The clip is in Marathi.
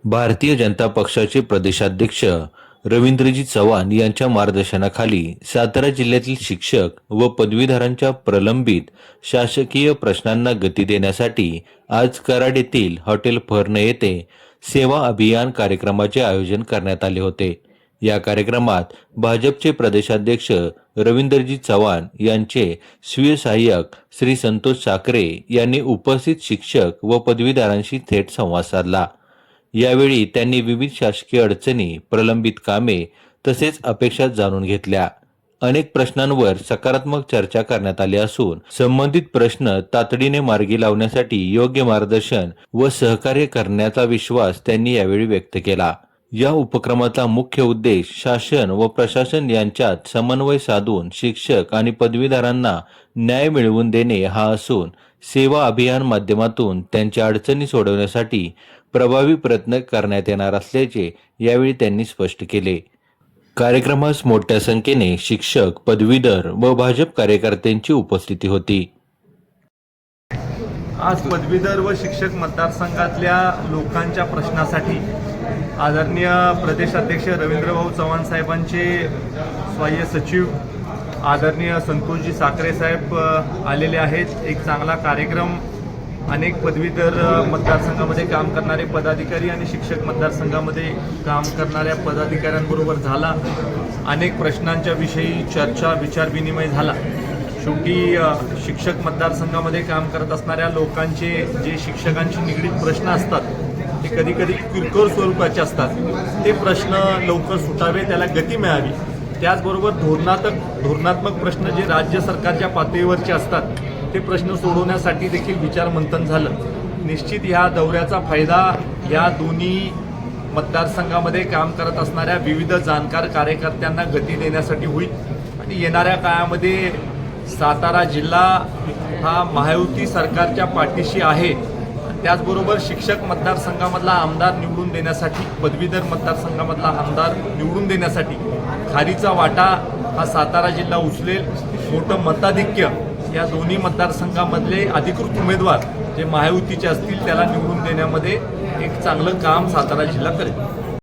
भारतीय जनता पक्षाचे प्रदेशाध्यक्ष रवींद्रजी चव्हाण यांच्या मार्गदर्शनाखाली सातारा जिल्ह्यातील शिक्षक व पदवीधरांच्या प्रलंबित शासकीय प्रश्नांना गती देण्यासाठी आज कराड येथील हॉटेल फर्न येथे सेवा अभियान कार्यक्रमाचे आयोजन करण्यात आले होते। या कार्यक्रमात भाजपचे प्रदेशाध्यक्ष रवींद्रजी चव्हाण यांचे स्वीय सहाय्यक श्री संतोष साखरे यांनी उपस्थित शिक्षक व पदवीधरांशी थेट संवाद साधला। यावेळी त्यांनी विविध शासकीय अडचणी, प्रलंबित कामे तसेच अपेक्षा जाणून घेतल्या। अनेक प्रश्नांवर सकारात्मक चर्चा करण्यात आली असून संबंधित प्रश्न तातडीने मार्गी लावण्यासाठी योग्य मार्गदर्शन व सहकार्य करण्याचा विश्वास त्यांनी यावेळी व्यक्त केला। या उपक्रमाचा मुख्य उद्देश शासन व प्रशासन यांच्यात समन्वय साधून शिक्षक आणि पदवीधरांना न्याय मिळवून देणे हा असून सेवा अभियान माध्यमातून त्यांच्या अडचणी सोडवण्यासाठी प्रभावी प्रयत्न करण्यात येणार असल्याचे यावेळी त्यांनी स्पष्ट केले। कार्यक्रमास मोठ्या संख्येने शिक्षक, पदवीधर व भाजप कार्यकर्त्यांची उपस्थिती होती। आज पदवीधर व शिक्षक मतदारसंघातल्या लोकांच्या प्रश्नासाठी आदरणीय प्रदेशाध्यक्ष रवींद्रभाऊ चव्हाण साहेबांचे सहाय्यक सचिव आदरणीय संतोषजी साखरे साहेब आलेले आहेत। एक चांगला कार्यक्रम अनेक पदवीधर मतदारसंघामध्ये काम करणारे पदाधिकारी आणि शिक्षक मतदारसंघामध्ये काम करणाऱ्या पदाधिकाऱ्यांबरोबर झाला। अनेक प्रश्नांच्या विषयी चर्चा विचारविनिमय झाला। शेवटी शिक्षक मतदारसंघामध्ये काम करत असणाऱ्या लोकांचे जे शिक्षकांशी निगडीत प्रश्न असतात ते कधी कधी किरकोळ स्वरूपाचे असतात। ते प्रश्न लवकर सुटावे, त्याला गती मिळावी। त्याचबरोबर धोरणात्मक प्रश्न जे राज्य सरकारच्या पातळीवरचे असतात ते प्रश्न सोडवण्यासाठी देखील विचारमंथन झालं। निश्चित ह्या दौऱ्याचा फायदा या दोन्ही मतदारसंघामध्ये काम करत असणाऱ्या विविध जाणकार कार्यकर्त्यांना गती देण्यासाठी होईल आणि येणाऱ्या काळामध्ये सातारा जिल्हा हा महायुती सरकारच्या पाठीशी आहे। त्याचबरोबर शिक्षक मतदारसंघामधला आमदार निवडून देण्यासाठी, पदवीधर मतदारसंघामधला आमदार निवडून देण्यासाठी खारीचा वाटा हा सातारा जिल्हा उचलेल। मोठं मताधिक्य या दोन्ही मतदारसंघामधले अधिकृत उमेदवार जे महायुतीचे असतील त्याला निवडून देण्यामध्ये एक चांगलं काम सातारा जिल्हा करेल।